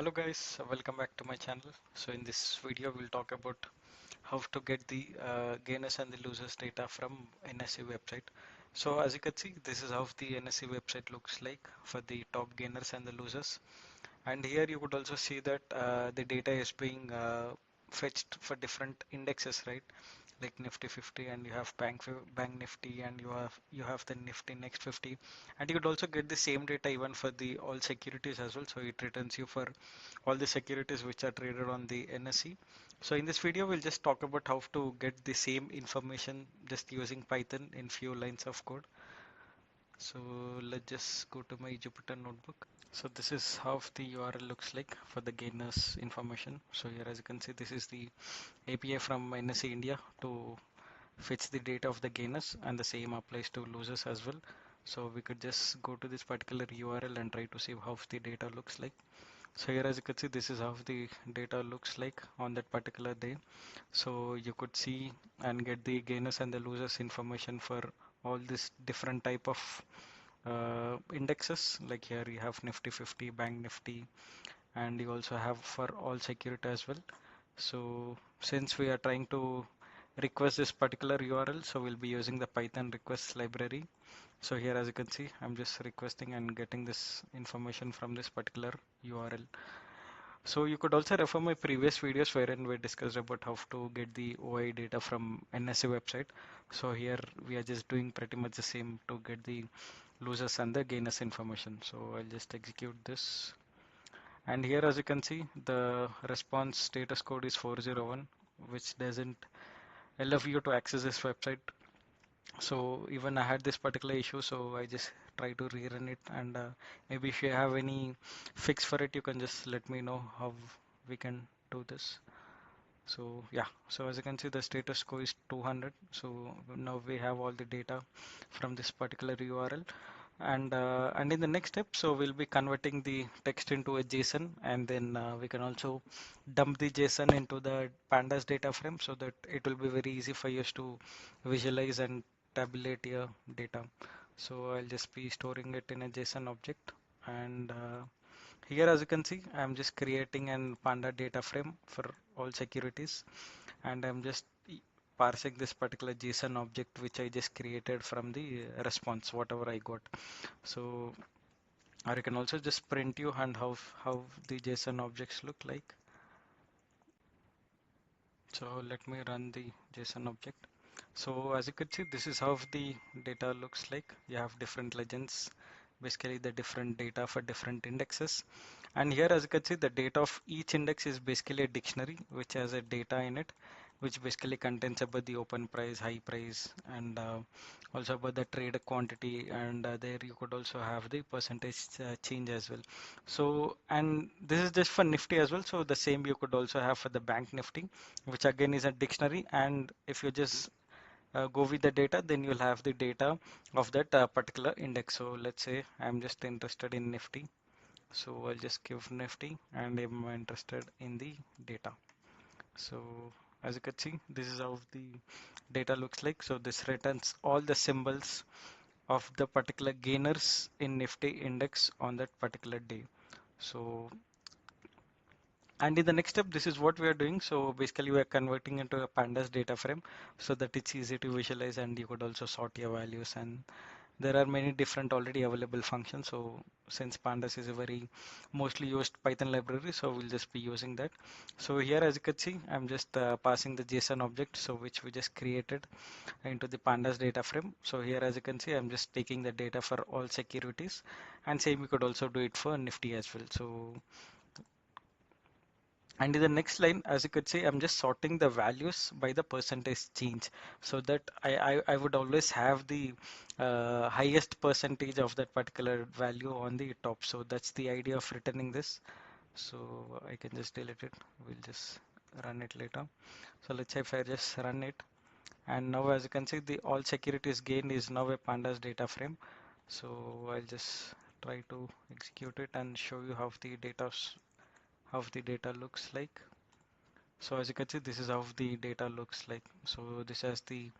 Hello guys, welcome back to my channel. So in this video we'll talk about how to get the gainers and the losers data from NSE website. So as you can see, this is how the NSE website looks like for the top gainers and the losers. And here you could also see that the data is being fetched for different indexes, right? Like Nifty 50, and you have Bank Nifty, and you have the Nifty Next 50, and you could also get the same data even for the all securities as well. So it returns you for all the securities which are traded on the NSE. So in this video we'll just talk about how to get the same information just using Python in few lines of code. So let's just go to my Jupyter notebook. So this is how the URL looks like for the gainers information. So here, as you can see, this is the API from NSE India to fetch the data of the gainers, and the same applies to losers as well. So we could just go to this particular URL and try to see how the data looks like. So here, as you can see, this is how the data looks like on that particular day. So you could see and get the gainers and the losers information for all this different type of indexes. Like here you have Nifty 50, Bank Nifty, and you also have for all security as well. So since we are trying to request this particular URL, so we'll be using the Python request library. So here, as you can see, I'm just requesting and getting this information from this particular URL. So you could also refer my previous videos wherein we discussed about how to get the OI data from NSE website. So here we are just doing pretty much the same to get the losers and the gainers information. So I'll just execute this. And here, as you can see, the response status code is 401, which doesn't allow you to access this website. So even I had this particular issue, so I just try to rerun it. And maybe if you have any fix for it, you can just let me know how we can do this. So yeah, so as you can see, the status quo is 200. So now we have all the data from this particular URL. And in the next step, so we'll be converting the text into a JSON, and then we can also dump the JSON into the pandas data frame so that it will be very easy for us to visualize and tabulate your data. So I'll just be storing it in a JSON object, and here, as you can see, I'm just creating an panda data frame for all securities, and I'm just parsing this particular JSON object which I just created from the response, whatever I got. So, or you can also just print you and how the JSON objects look like. So let me run the JSON object. So as you can see, this is how the data looks like. You have different legends, basically the different data for different indexes. And here, as you can see, the data of each index is basically a dictionary which has a data in it, which basically contains about the open price, high price, and also about the trade quantity. And there you could also have the percentage change as well. So, and this is just for Nifty as well. So the same you could also have for the Bank Nifty, which again is a dictionary. And if you just go with the data, then you'll have the data of that particular index. So let's say I'm just interested in Nifty. So I'll just give Nifty, and I'm interested in the data. So as you can see, this is how the data looks like. So this returns all the symbols of the particular gainers in Nifty index on that particular day. So, and in the next step, this is what we are doing. So basically we are converting into a pandas data frame so that it's easy to visualize, and you could also sort your values, and there are many different already available functions. So since pandas is a very mostly used Python library, so we'll just be using that. So here, as you can see, I'm just passing the JSON object, so which we just created into the pandas data frame. So here, as you can see, I'm just taking the data for all securities, and same we could also do it for Nifty as well. So, and in the next line, as you could see, I'm just sorting the values by the percentage change, so that I would always have the highest percentage of that particular value on the top. So that's the idea of returning this. So I can just delete it. We'll just run it later. So let's say if I just run it, and now as you can see, the all securities gain is now a pandas data frame. So I'll just try to execute it and show you how the data looks like. So as you can see, this is how the data looks like. So this has the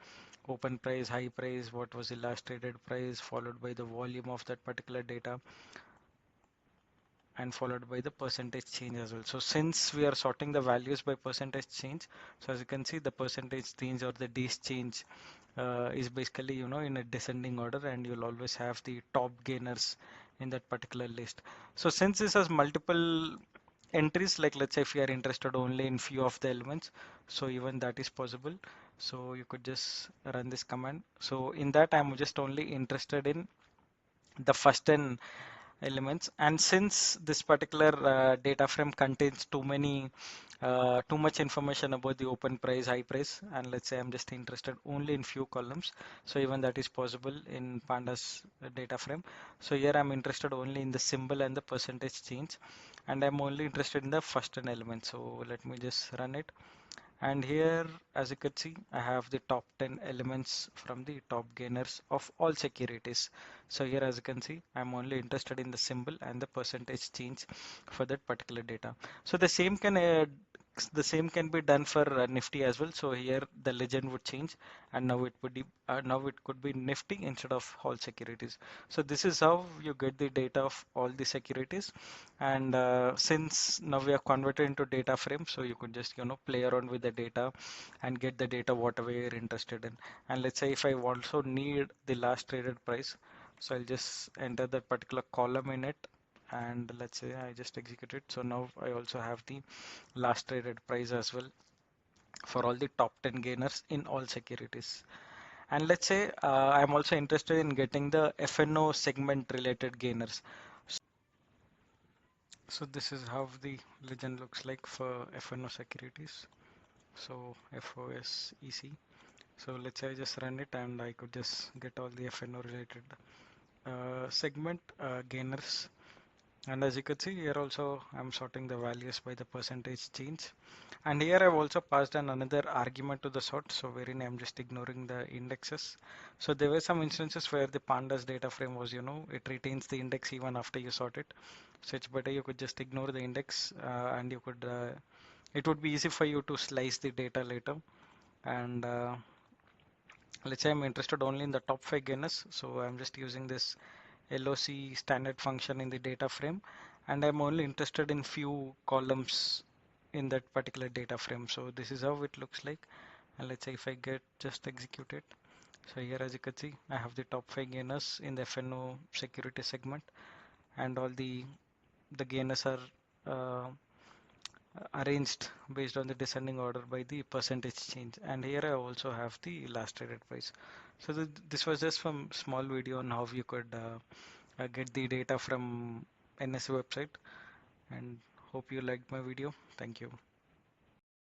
open price, high price, what was the last traded price, followed by the volume of that particular data. and followed by the percentage change as well. So since we are sorting the values by percentage change, so as you can see, the percentage change or the days change is basically, in a descending order, and you'll always have the top gainers in that particular list. So since this has multiple entries, like let's say if you are interested only in few of the elements, so even that is possible. So you could just run this command. So in that, I'm just only interested in the first 10 elements, and since this particular data frame contains too much information about the open price, high price, and let's say I'm just interested only in few columns, so even that is possible in pandas data frame. So here I'm interested only in the symbol and the percentage change, and I'm only interested in the first 10 elements. So let me just run it. And here, as you can see, I have the top 10 elements from the top gainers of all securities. So here, as you can see, I'm only interested in the symbol and the percentage change for that particular data. So the same can be done for Nifty as well. So here the legend would change, and now it could be Nifty instead of all securities. So this is how you get the data of all the securities. And since now we are converted into data frame, so you could just play around with the data and get the data whatever you're interested in. And let's say if I also need the last traded price, so I'll just enter that particular column in it, and let's say I just execute it. So now I also have the last traded price as well for all the top 10 gainers in all securities. And let's say I'm also interested in getting the F&O segment related gainers. So this is how the legend looks like for F&O securities. So FOSec. So let's say I just run it, and I could just get all the F&O related segment gainers. And as you can see here also, I'm sorting the values by the percentage change. And here I've also passed in another argument to the sort, so wherein I'm just ignoring the indexes. So there were some instances where the pandas data frame was, it retains the index even after you sort it. So it's better you could just ignore the index, and you could, it would be easy for you to slice the data later. And let's say I'm interested only in the top 5 gainers. So I'm just using this LOC standard function in the data frame, and I'm only interested in few columns in that particular data frame. So this is how it looks like. And let's say if I get just execute it. So here, as you can see, I have the top 5 gainers in the F&O security segment, and all the gainers are uh, arranged based on the descending order by the percentage change. And here I also have the last traded price. So this was just some small video on how you could get the data from NSE website, and hope you liked my video. Thank you.